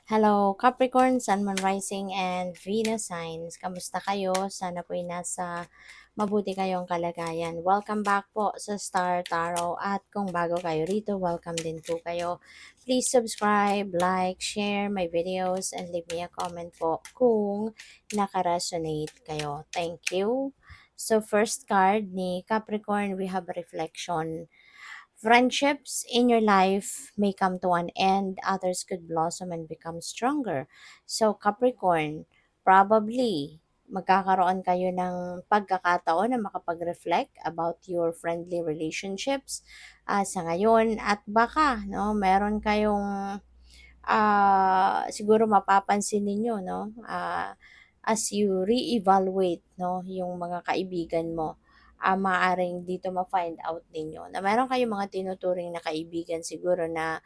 Hello, Capricorn, Sun, Moon, Rising, and Venus signs. Kamusta kayo? Sana po'y nasa mabuti kayong kalagayan. Welcome back po sa Star Tarot. At kung bago kayo rito, welcome din po kayo. Please subscribe, like, share my videos, and leave me a comment po kung nakaresonate kayo. Thank you. So, first card ni Capricorn, we have reflection. Friendships in your life may come to an end, others could blossom and become stronger. So, Capricorn, probably magkakaroon kayo ng pagkakataon na makapag-reflect about your friendly relationships sa ngayon at baka meron kayong siguro mapapansin ninyo as you re-evaluate yung mga kaibigan mo, maaaring dito ma-find out ninyo na meron kayong mga tinuturing na kaibigan siguro na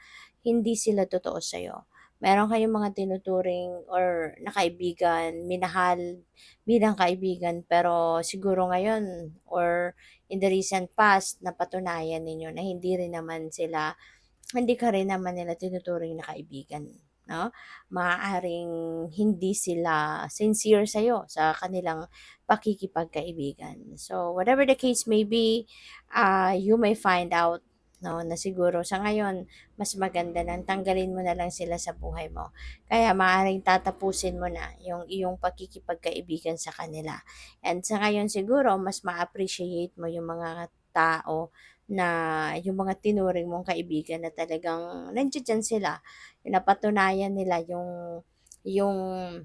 hindi sila totoo sa'yo. Meron kayong mga tinuturing or na kaibigan, minahal bilang kaibigan, pero siguro ngayon or in the recent past napatunayan ninyo na hindi ka rin naman nila tinuturing na kaibigan, 'no? Maaaring hindi sila sincere sa'yo sa kanilang pakikipagkaibigan. So, whatever the case may be, you may find out, 'no, na siguro sa ngayon mas maganda ng tanggalin mo na lang sila sa buhay mo. Kaya maaaring tatapusin mo na yung iyong pakikipagkaibigan sa kanila. And sa ngayon siguro mas ma-appreciate mo yung mga tao na yung mga tinuring mong kaibigan na talagang nandiya sila, napatunayan nila yung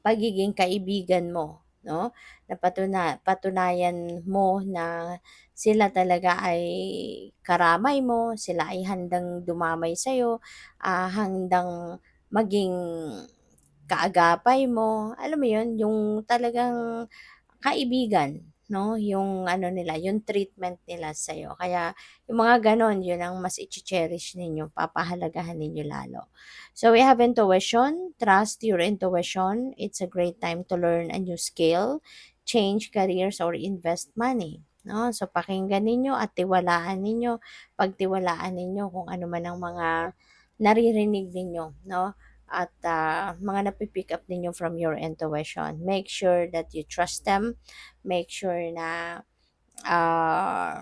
pagiging kaibigan mo, 'no? Patunayan mo na sila talaga ay karamay mo, sila ay handang dumamay sa'yo, handang maging kaagapay mo, alam mo 'yun, yung talagang kaibigan, 'no, yung ano nila, yung treatment nila sa'yo. Kaya yung mga gano'n, yun ang mas iche-cherish ninyo, papahalagahan ninyo lalo. So we have intuition, trust your intuition. It's a great time to learn a new skill, change careers, or invest money, 'no. So pakinggan ninyo at tiwalaan ninyo, pagtiwalaan ninyo kung ano man ang mga naririnig ninyo, 'no, at mga napi-pick up ninyo from your intuition. Make sure that you trust them. Make sure na ah,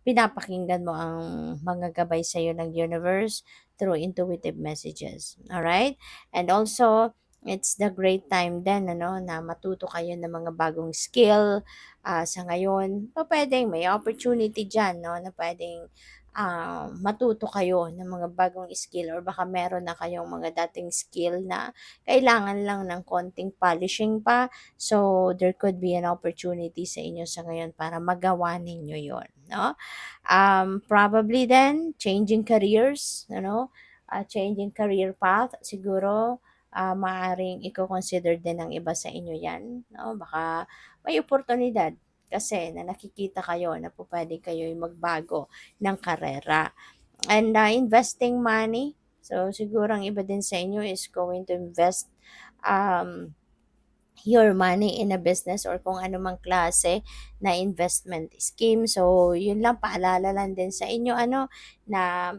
pinapakinggan mo ang mga gabay sa iyo ng universe through intuitive messages. All right? And also, it's the great time din na matuto kayo ng mga bagong skill sa ngayon. Pwedeng may opportunity diyan na pwedeng matuto kayo ng mga bagong skill or baka meron na kayong mga dating skill na kailangan lang ng konting polishing pa. So, there could be an opportunity sa inyo sa ngayon para magawa ninyo yon, no? Probably then, changing careers, changing career path, siguro, maaaring i-consider din ng iba sa inyo yan, no? Baka may oportunidad kasi na nakikita kayo na po pwede kayo magbago ng karera. And investing money, so siguro ang iba din sa inyo is going to invest um, your money in a business or kung anumang klase na investment scheme. So, yun lang, paalala lang din sa inyo, na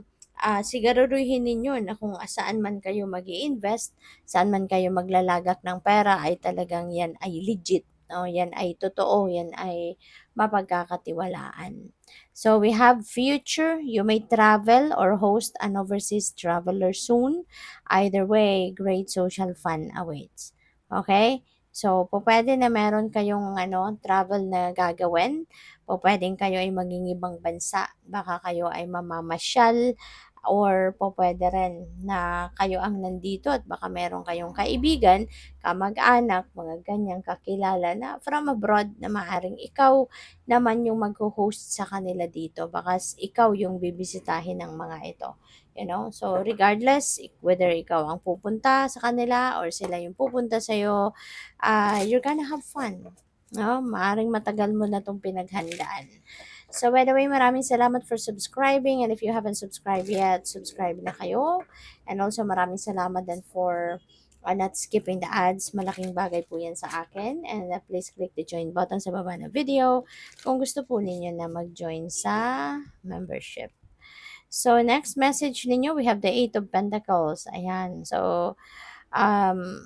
siguraduhin ninyo na kung saan man kayo mag invest saan man kayo maglalagak ng pera, ay talagang yan ay legit. No? Yan ay totoo, yan ay mapagkakatiwalaan. So, we have future. You may travel or host an overseas traveler soon. Either way, great social fun awaits. Okay? So, pupuwede na meron kayong travel na gagawin. Pupuwedeng kayo ay ibang bansa, baka kayo ay mamamasyal or pupuwede rin na kayo ang nandito at baka meron kayong kaibigan, kamag-anak, mga ganyang kakilala na from abroad na maaaring ikaw naman yung magho-host sa kanila dito. Baka ikaw yung bibisitahin ng mga ito. So regardless, whether ikaw ang pupunta sa kanila or sila yung pupunta sa'yo, you're gonna have fun. No? Maaring matagal mo na itong pinaghandaan. So, by the way, maraming salamat for subscribing. And if you haven't subscribed yet, subscribe na kayo. And also, maraming salamat din for not skipping the ads. Malaking bagay po yan sa akin. And please click the join button sa baba ng video kung gusto po ninyo na mag-join sa membership. So, next message ninyo, we have the Eight of Pentacles. Ayan. So, um,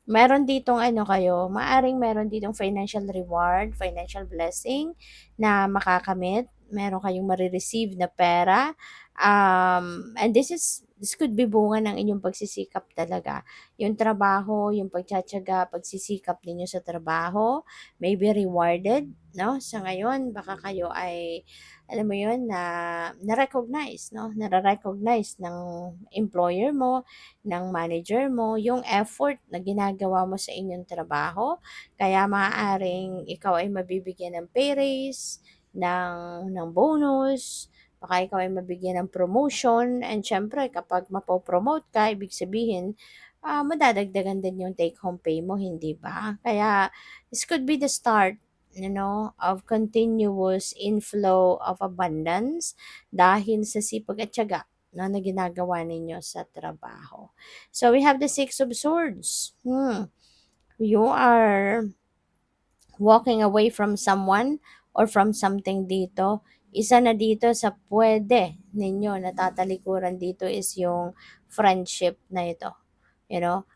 meron ditong ano kayo, maaring meron ditong financial reward, financial blessing na makakamit. Meron kayong marireceive na pera. And this could be bunga ng inyong pagsisikap talaga. Yung trabaho, yung pagtsatsaga, pagsisikap ninyo sa trabaho, may be rewarded, no? Sa ngayon, baka kayo ay alam mo yun, na-recognize, no? Nare-recognize ng employer mo, ng manager mo, yung effort na ginagawa mo sa inyong trabaho. Kaya maaaring ikaw ay mabibigyan ng pay raise, ng bonus, baka ikaw ay mabigyan ng promotion, and syempre kapag mapopromote ka, ibig sabihin, madadagdagan din yung take-home pay mo, hindi ba? Kaya this could be the start of continuous inflow of abundance dahil sa sipag at tiyaga na ginagawa ninyo sa trabaho. So we have the Six of Swords. You are walking away from someone or from something dito. Isa na dito sa pwede ninyo natatalikuran dito is yung friendship na ito.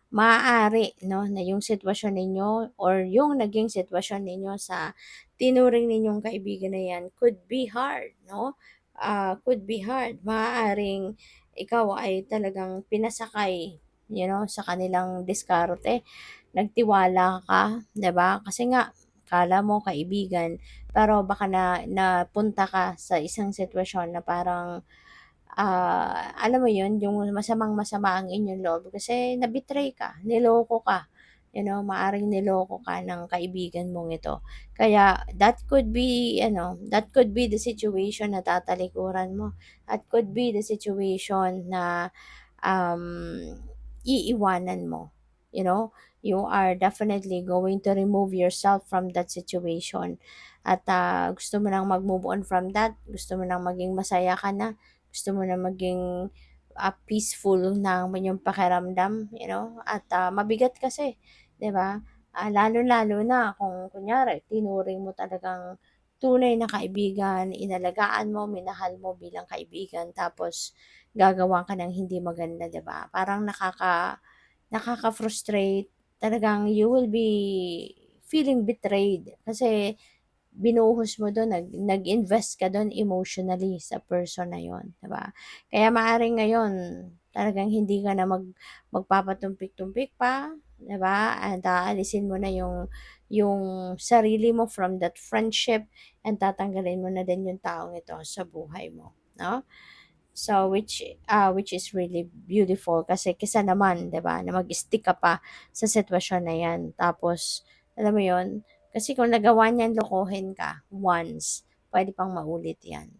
Maaari, no, na yung sitwasyon ninyo or yung naging sitwasyon ninyo sa tinuring ninyong kaibigan na yan could be hard, no? Could be hard. Maaaring ikaw ay talagang pinasakay, sa kanilang diskarte. Nagtiwala ka, 'di ba? Kasi nga akala mo kaibigan, pero baka napunta ka sa isang sitwasyon na parang alam mo 'yun, yung masamang-masama ang inyong loob kasi na-betray ka, niloko ka. Maaring niloko ka ng kaibigan mong ito. Kaya that could be the situation na tatalikuran mo. That could be the situation na um, iiwanan mo. You know, you are definitely going to remove yourself from that situation. At gusto mo nang mag-move on from that, gusto mo nang maging masaya ka na, gusto mo na maging peaceful na ang inyong pakiramdam, at mabigat kasi, 'di ba? Lalo-lalo na kung kunyari tinuring mo talagang tunay na kaibigan, inalagaan mo, minahal mo bilang kaibigan, tapos gagawa ka ng hindi maganda, 'di ba? Parang nakaka-frustrate. Talagang you will be feeling betrayed kasi binuhos mo dun, nag-invest ka dun emotionally sa person na yon, 'di ba? Kaya maaaring ngayon talagang hindi ka na magpapatumpik-tumpik pa, 'di ba? And aalisin mo na yung sarili mo from that friendship, and tatanggalin mo na din yung taong ito sa buhay mo, no? So which is really beautiful kasi kisa naman 'di ba, na mag-stick ka pa sa sitwasyon na 'yan. Tapos alam mo 'yon, kasi kung nagawa niyan lokohin ka once, pwede pang maulit 'yan.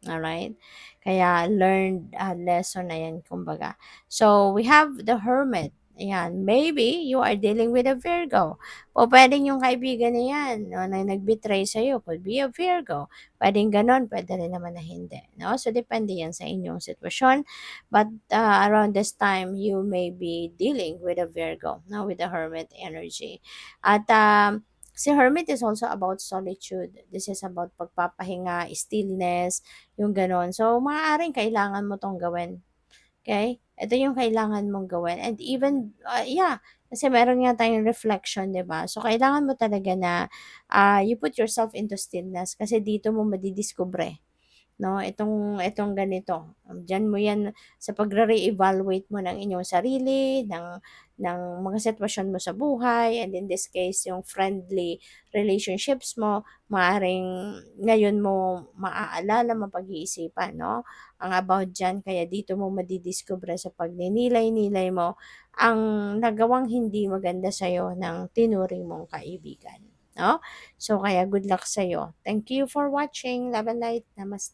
Alright? Kaya learned lesson na 'yan kumbaga. So we have the Hermit. Ayan, maybe you are dealing with a Virgo. O pwedeng yung kaibigan na yan, no, na nag-betray sa'yo, could be a Virgo. Puwedeng gano'n, puwede rin naman na hindi, 'no? So, depende 'yan sa inyong sitwasyon. But, around this time, you may be dealing with a Virgo, no, with the Hermit energy. At, si Hermit is also about solitude. This is about pagpapahinga, stillness, yung gano'n. So, maaaring kailangan mo 'tong gawin. Okay? Ito yung kailangan mong gawin, and even yeah, kasi meron nga tayong reflection, 'di ba? So kailangan mo talaga na you put yourself into stillness kasi dito mo madidiskubre, no? Itong ganito. Diyan mo 'yan sa pagre-reevaluate mo ng inyong sarili, ng mga sitwasyon mo sa buhay, and in this case, yung friendly relationships mo, maaring ngayon mo maaalala, mapag-iisipan, no? Ang about diyan, kaya dito mo madidiskubre sa pagninilay-nilay mo ang nagawang hindi maganda sa'yo ng tinuring mong kaibigan, no? So, kaya good luck sa'yo. Thank you for watching. Love and light. Namaste.